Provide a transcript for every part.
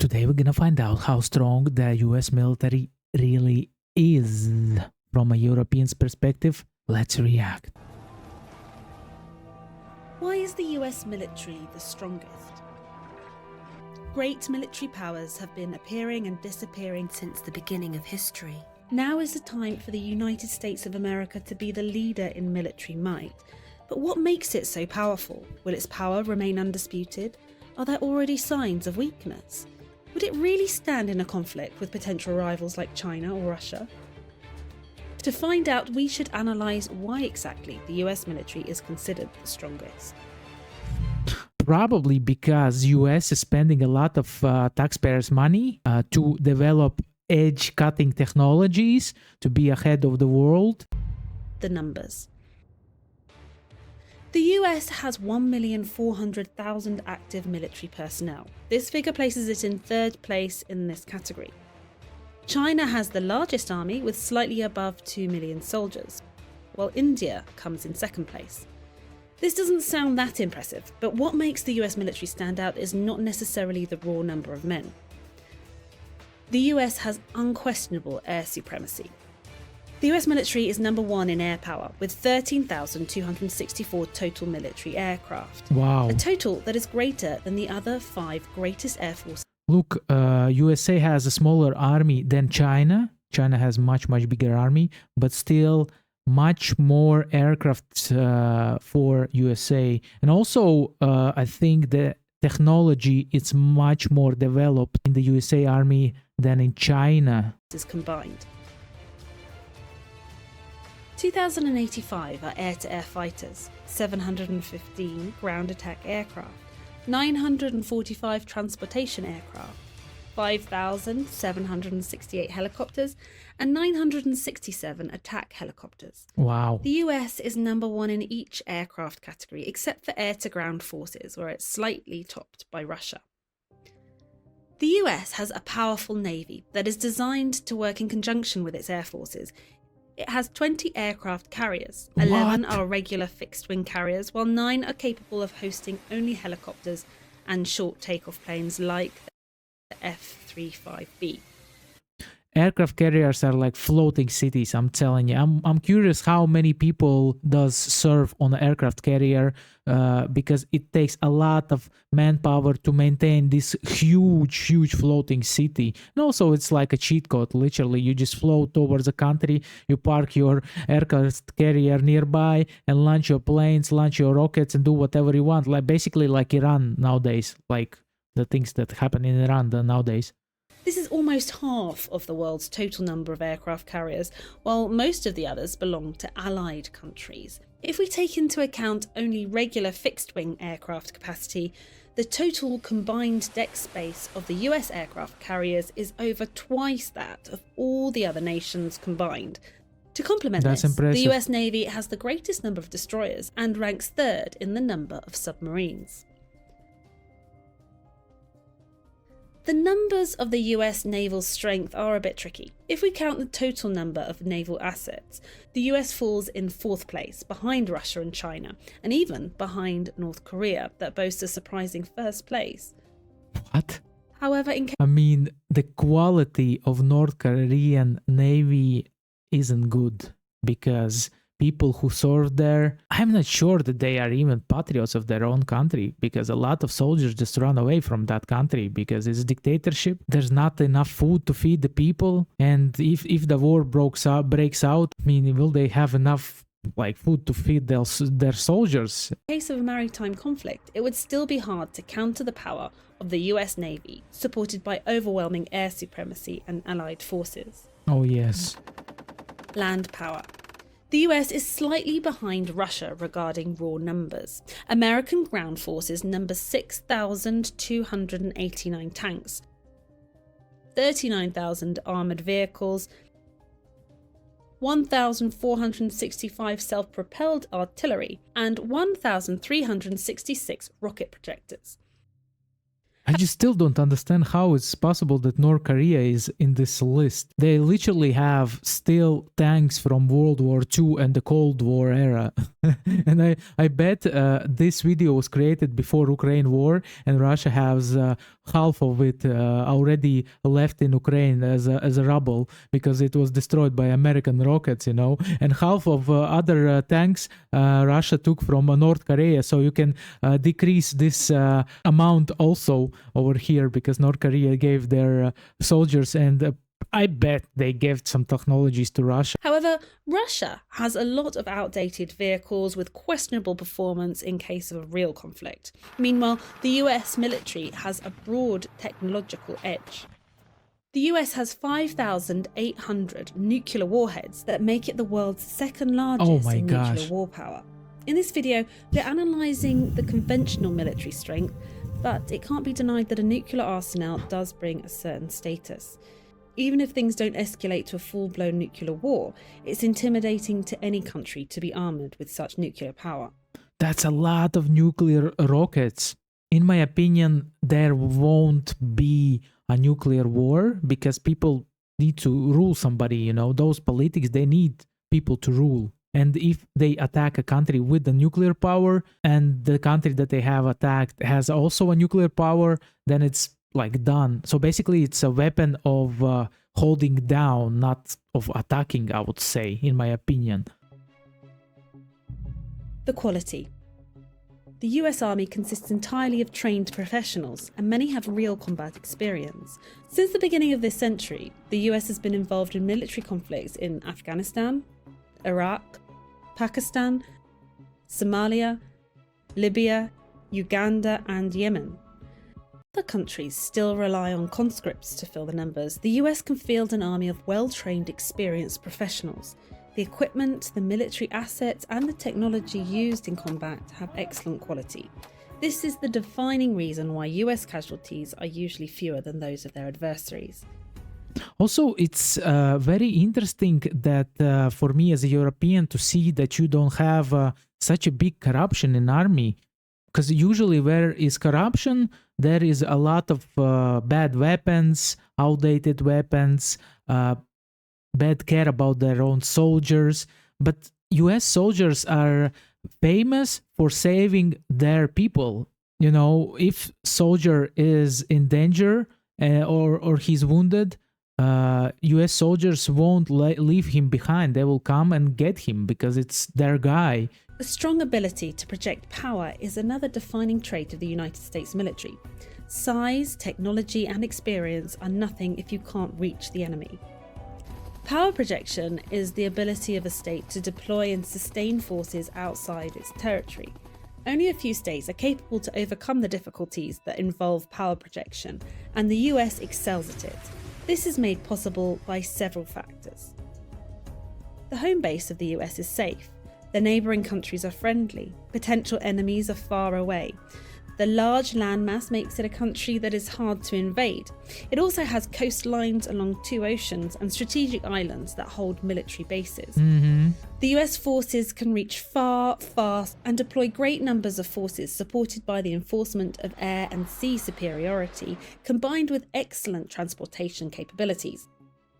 Today we're gonna find out how strong the US military really is. From a European's perspective, let's react. Why is the US military the strongest? Great military powers have been appearing and disappearing since the beginning of history. Now is the time for the United States of America to be the leader in military might. But what makes it so powerful? Will its power remain undisputed? Are there already signs of weakness? Would it really stand in a conflict with potential rivals like China or Russia? To find out, we should analyse why exactly the US military is considered the strongest. Probably because US is spending a lot of taxpayers' money to develop edge-cutting technologies to be ahead of the world. The numbers. The US has 1,400,000 active military personnel. This figure places it in third place in this category. China has the largest army with slightly above 2 million soldiers, while India comes in second place. This doesn't sound that impressive, but what makes the US military stand out is not necessarily the raw number of men. The US has unquestionable air supremacy. The US military is number one in air power, with 13,264 total military aircraft. Wow. A total that is greater than the other 5 greatest air forces. Look, USA has a smaller army than China. China has much bigger army, but still much more aircraft for USA. And also, I think the technology is much more developed in the USA army than in China. Combined. 2,085 are air-to-air fighters, 715 ground attack aircraft, 945 transportation aircraft, 5,768 helicopters, and 967 attack helicopters. Wow. The US is number one in each aircraft category, except for air-to-ground forces, where it's slightly topped by Russia. The US has a powerful navy that is designed to work in conjunction with its air forces. It has 20 aircraft carriers, 11 are regular fixed-wing carriers, while 9 are capable of hosting only helicopters and short takeoff planes like the F-35B. Aircraft carriers are like floating cities, I'm telling you. I'm curious how many people does serve on an aircraft carrier because it takes a lot of manpower to maintain this huge floating city. And also it's like a cheat code, literally. You just float towards a country, you park your aircraft carrier nearby and launch your planes, launch your rockets and do whatever you want. Like basically like Iran nowadays, like the things that happen in Iran nowadays. This is almost half of the world's total number of aircraft carriers, while most of the others belong to allied countries. If we take into account only regular fixed-wing aircraft capacity, the total combined deck space of the US aircraft carriers is over twice that of all the other nations combined. To complement this, the US Navy has the greatest number of destroyers and ranks third in the number of submarines. The numbers of the US naval strength are a bit tricky. If we count the total number of naval assets, the US falls in fourth place, behind Russia and China, and even behind North Korea, that boasts a surprising first place. What? However, the quality of North Korean Navy isn't good because people who serve there, I'm not sure that they are even patriots of their own country, because a lot of soldiers just run away from that country because it's a dictatorship. There's not enough food to feed the people, and if the war breaks out, will they have enough food to feed their soldiers? In the case of a maritime conflict, it would still be hard to counter the power of the US Navy, supported by overwhelming air supremacy and allied forces. Oh yes. Land power. The US is slightly behind Russia regarding raw numbers. American ground forces number 6,289 tanks, 39,000 armoured vehicles, 1,465 self-propelled artillery, and 1,366 rocket projectors. I just still don't understand how it's possible that North Korea is in this list. They literally have still tanks from World War II and the Cold War era. And I bet this video was created before Ukraine war, and Russia has half of it already left in Ukraine as a rubble because it was destroyed by American rockets, and half of other tanks Russia took from North Korea. So you can decrease this amount also over here because North Korea gave their soldiers and I bet they gave some technologies to Russia. However, Russia has a lot of outdated vehicles with questionable performance in case of a real conflict. Meanwhile, the US military has a broad technological edge. The US has 5,800 nuclear warheads that make it the world's second largest in nuclear war power. In this video, we're analysing the conventional military strength, but it can't be denied that a nuclear arsenal does bring a certain status. Even if things don't escalate to a full-blown nuclear war, it's intimidating to any country to be armoured with such nuclear power. That's a lot of nuclear rockets. In my opinion, there won't be a nuclear war because people need to rule somebody, Those politics, they need people to rule. And if they attack a country with the nuclear power and the country that they have attacked has also a nuclear power, then it's like done. So basically it's a weapon of holding down, not of attacking, I would say, in my opinion. The quality. The US Army consists entirely of trained professionals, and many have real combat experience. Since the beginning of this century, the US has been involved in military conflicts in Afghanistan, Iraq, Pakistan, Somalia, Libya, Uganda, and Yemen. Other countries still rely on conscripts to fill the numbers. The US can field an army of well-trained, experienced professionals. The equipment, the military assets, and the technology used in combat have excellent quality. This is the defining reason why US casualties are usually fewer than those of their adversaries. Also, it's very interesting that for me as a European to see that you don't have such a big corruption in army. Because usually where is corruption, there is a lot of bad weapons, outdated weapons, bad care about their own soldiers. But US soldiers are famous for saving their people. If soldier is in danger or he's wounded, US soldiers won't leave him behind. They will come and get him because it's their guy. A strong ability to project power is another defining trait of the United States military. Size, technology, and experience are nothing if you can't reach the enemy. Power projection is the ability of a state to deploy and sustain forces outside its territory. Only a few states are capable to overcome the difficulties that involve power projection, and the US excels at it. This is made possible by several factors. The home base of the US is safe. The neighbouring countries are friendly. Potential enemies are far away. The large landmass makes it a country that is hard to invade. It also has coastlines along 2 oceans and strategic islands that hold military bases. The US forces can reach far, fast, and deploy great numbers of forces supported by the enforcement of air and sea superiority, combined with excellent transportation capabilities.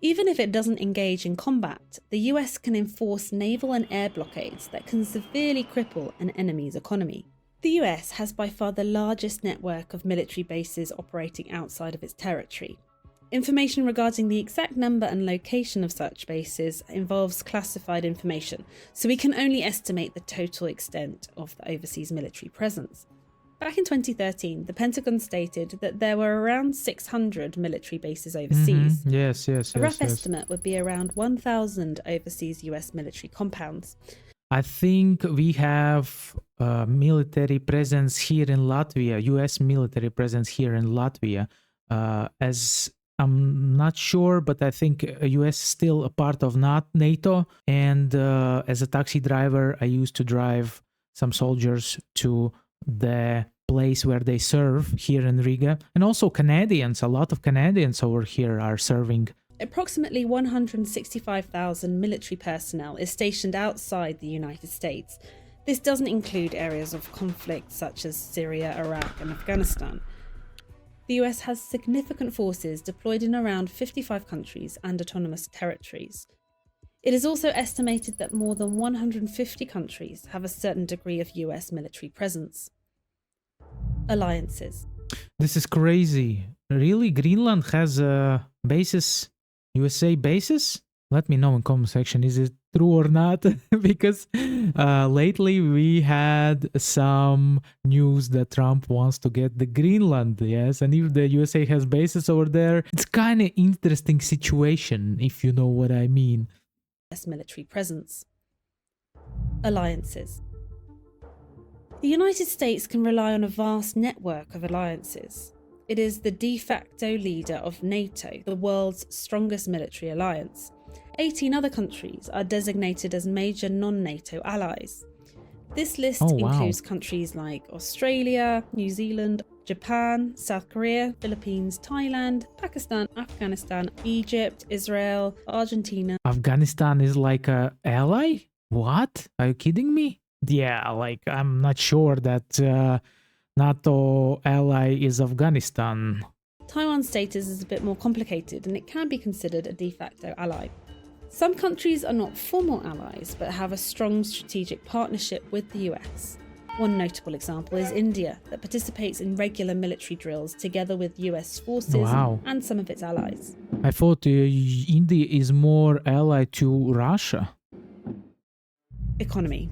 Even if it doesn't engage in combat, the US can enforce naval and air blockades that can severely cripple an enemy's economy. The US has by far the largest network of military bases operating outside of its territory. Information regarding the exact number and location of such bases involves classified information, so we can only estimate the total extent of the overseas military presence. Back in 2013, the Pentagon stated that there were around 600 military bases overseas. Yes. A rough estimate would be around 1,000 overseas US military compounds. I think we have military presence here in Latvia, US military presence here in Latvia. As I'm not sure, but I think US is still a part of NATO. And as a taxi driver, I used to drive some soldiers to the place where they serve here in Riga. And also Canadians, a lot of Canadians over here are serving. Approximately 165,000 military personnel is stationed outside the United States. This doesn't include areas of conflict such as Syria, Iraq, and Afghanistan. The US has significant forces deployed in around 55 countries and autonomous territories. It is also estimated that more than 150 countries have a certain degree of US military presence. Alliances. This is crazy. Really? Greenland has bases, USA bases? Let me know in comment section, is it true or not? Because lately we had some news that Trump wants to get the Greenland, yes? And if the USA has bases over there, it's kind of interesting situation, if you know what I mean. US military presence. Alliances. The United States can rely on a vast network of alliances. It is the de facto leader of NATO, the world's strongest military alliance. 18 other countries are designated as major non-NATO allies. This list includes countries like Australia, New Zealand, Japan, South Korea, Philippines, Thailand, Pakistan, Afghanistan, Egypt, Israel, Argentina. Afghanistan is like a ally? What? Are you kidding me? Yeah, like I'm not sure that NATO ally is Afghanistan. Taiwan's status is a bit more complicated and it can be considered a de facto ally. Some countries are not formal allies but have a strong strategic partnership with the US. One notable example is India, that participates in regular military drills together with US forces and some of its allies. I thought India is more allied to Russia. Economy.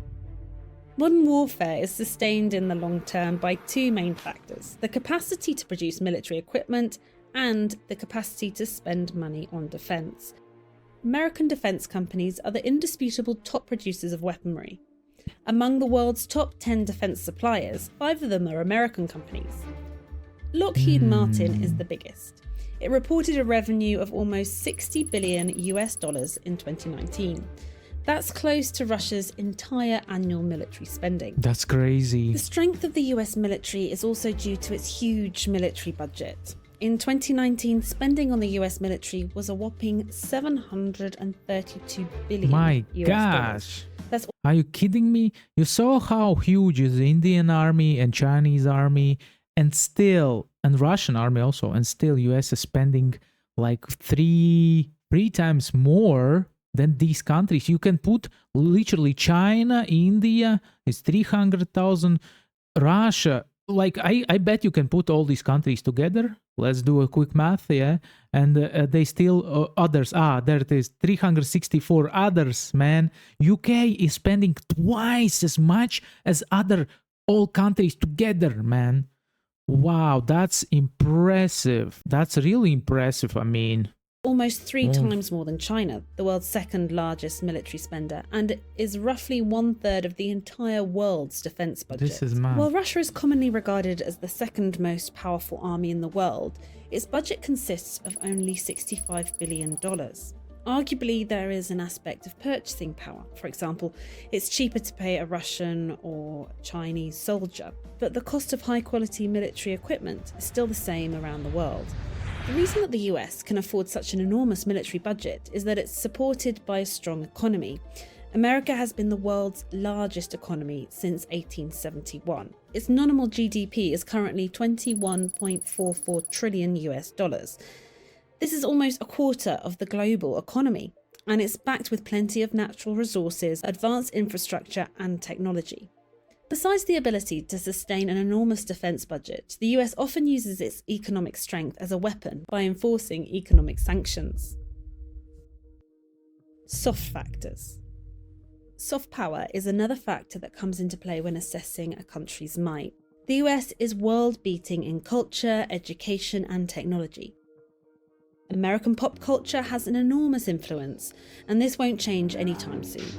Modern warfare is sustained in the long term by two main factors: the capacity to produce military equipment and the capacity to spend money on defence. American defence companies are the indisputable top producers of weaponry. Among the world's top 10 defence suppliers, 5 of them are American companies. Lockheed Martin is the biggest. It reported a revenue of almost $60 billion in 2019. That's close to Russia's entire annual military spending. That's crazy. The strength of the US military is also due to its huge military budget. In 2019, spending on the US military was a whopping $732 billion. My gosh. Are you kidding me? You saw how huge is the Indian army and Chinese army and Russian army also, and still US is spending like three times more than these countries. You can put literally China, India is 300,000, Russia, like I bet you can put all these countries together. Let's do a quick math, yeah, and they still others. There it is, 364 others. Man, UK is spending twice as much as other all countries together. Man, wow, that's impressive. That's really impressive. I mean, almost 3 times more than China, the world's second largest military spender, and is roughly 1/3 of the entire world's defence budget. This is mad. While Russia is commonly regarded as the second most powerful army in the world, its budget consists of only $65 billion. Arguably, there is an aspect of purchasing power. For example, it's cheaper to pay a Russian or Chinese soldier, but the cost of high-quality military equipment is still the same around the world. The reason that the US can afford such an enormous military budget is that it's supported by a strong economy. America has been the world's largest economy since 1871. Its nominal GDP is currently $21.44 trillion US dollars. This is almost a quarter of the global economy, and it's backed with plenty of natural resources, advanced infrastructure, and technology. Besides the ability to sustain an enormous defence budget, the US often uses its economic strength as a weapon by enforcing economic sanctions. Soft factors. Soft power is another factor that comes into play when assessing a country's might. The US is world-beating in culture, education, and technology. American pop culture has an enormous influence, and this won't change anytime soon.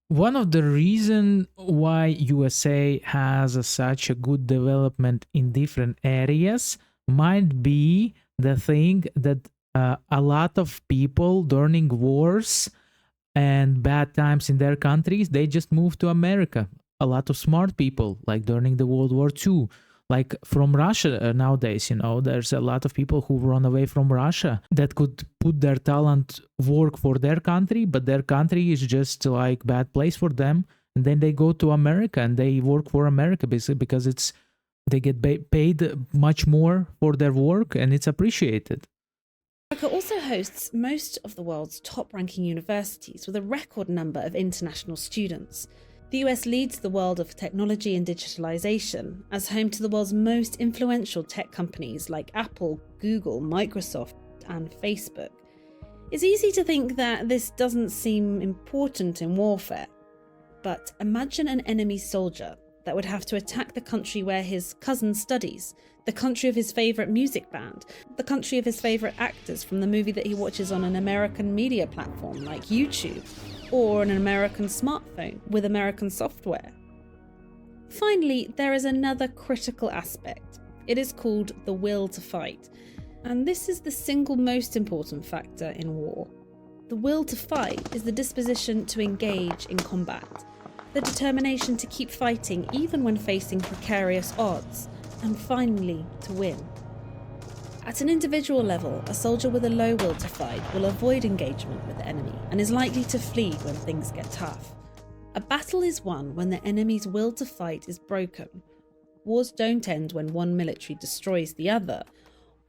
One of the reasons why USA has such a good development in different areas might be the thing that a lot of people during wars and bad times in their countries, they just move to America. A lot of smart people, like during the World War II, like from Russia nowadays, there's a lot of people who run away from Russia that could put their talent work for their country, but their country is just like bad place for them. And then they go to America and they work for America basically because they get paid much more for their work and it's appreciated. America also hosts most of the world's top-ranking universities with a record number of international students. The US leads the world of technology and digitalization as home to the world's most influential tech companies like Apple, Google, Microsoft, and Facebook. It's easy to think that this doesn't seem important in warfare, but imagine an enemy soldier that would have to attack the country where his cousin studies, the country of his favourite music band, the country of his favourite actors from the movie that he watches on an American media platform like YouTube, or an American smartphone with American software. Finally, there is another critical aspect. It is called the will to fight, and this is the single most important factor in war. The will to fight is the disposition to engage in combat, the determination to keep fighting even when facing precarious odds, and finally to win. At an individual level, a soldier with a low will to fight will avoid engagement with the enemy and is likely to flee when things get tough. A battle is won when the enemy's will to fight is broken. Wars don't end when one military destroys the other.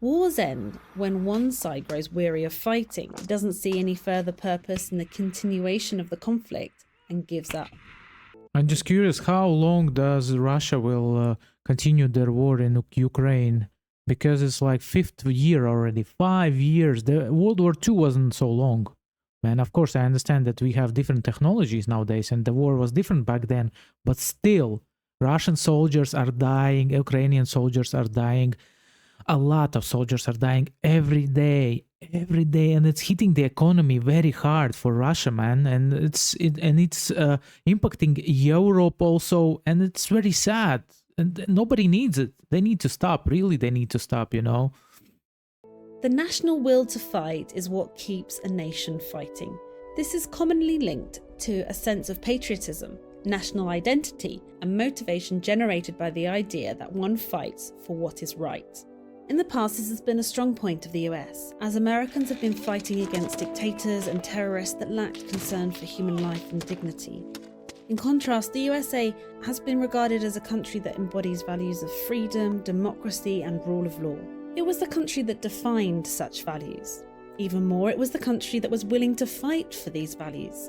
Wars end when one side grows weary of fighting, doesn't see any further purpose in the continuation of the conflict, and gives up. I'm just curious, how long does Russia will continue their war in Ukraine? Because it's like fifth year already, 5 years. The World War II wasn't so long. And of course, I understand that we have different technologies nowadays and the war was different back then. But still, Russian soldiers are dying, Ukrainian soldiers are dying. A lot of soldiers are dying every day, and it's hitting the economy very hard for Russia, man, and it's impacting Europe also, and it's very sad. And nobody needs it. They need to stop. Really, they need to stop. The national will to fight is what keeps a nation fighting. This is commonly linked to a sense of patriotism, national identity, and motivation generated by the idea that one fights for what is right. In the past, this has been a strong point of the US, as Americans have been fighting against dictators and terrorists that lacked concern for human life and dignity. In contrast, the USA has been regarded as a country that embodies values of freedom, democracy, and rule of law. It was the country that defined such values. Even more, it was the country that was willing to fight for these values.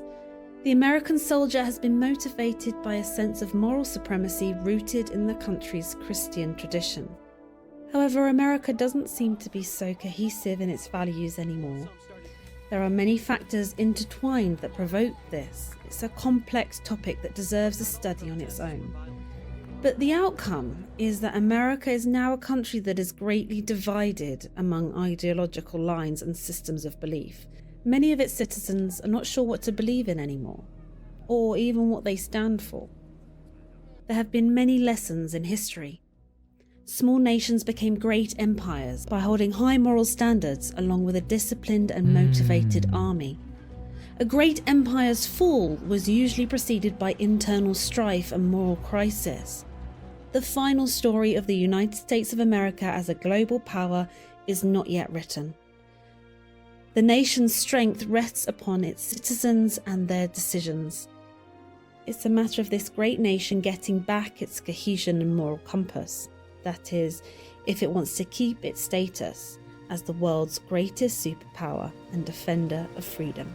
The American soldier has been motivated by a sense of moral supremacy rooted in the country's Christian tradition. However, America doesn't seem to be so cohesive in its values anymore. There are many factors intertwined that provoke this. It's a complex topic that deserves a study on its own. But the outcome is that America is now a country that is greatly divided among ideological lines and systems of belief. Many of its citizens are not sure what to believe in anymore, or even what they stand for. There have been many lessons in history. Small nations became great empires by holding high moral standards along with a disciplined and motivated army. A great empire's fall was usually preceded by internal strife and moral crisis. The final story of the United States of America as a global power is not yet written. The nation's strength rests upon its citizens and their decisions. It's a matter of this great nation getting back its cohesion and moral compass. That is, if it wants to keep its status as the world's greatest superpower and defender of freedom.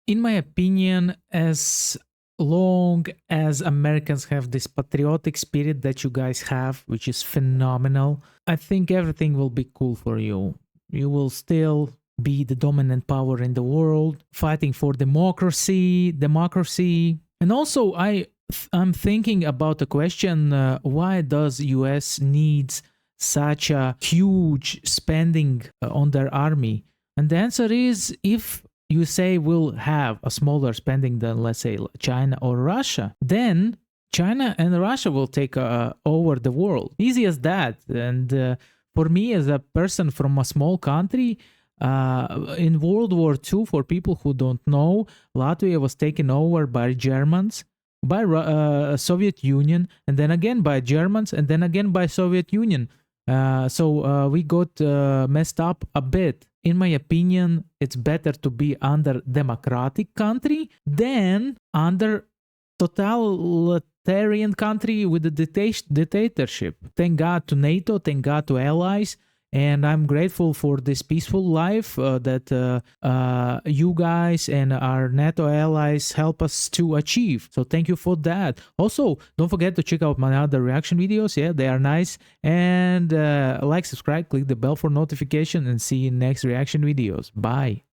In my opinion, as long as Americans have this patriotic spirit that you guys have, which is phenomenal, I think everything will be cool for you. You will still be the dominant power in the world, fighting for democracy. And also, I'm thinking about the question, why does US needs such a huge spending on their army? And the answer is, if USA will have a smaller spending than, let's say, China or Russia, then China and Russia will take over the world. Easy as that. And for me, as a person from a small country, in World War II, for people who don't know, Latvia was taken over by Germans, by Soviet Union, and then again by Germans, and then again by Soviet Union. So we got messed up a bit. In my opinion, it's better to be under democratic country than under totalitarian country with a dictatorship. Thank God to NATO, thank God to allies. And I'm grateful for this peaceful life that you guys and our NATO allies help us to achieve. So thank you for that. Also, don't forget to check out my other reaction videos. Yeah, they are nice. And like, subscribe, click the bell for notification, and see you in next reaction videos. Bye.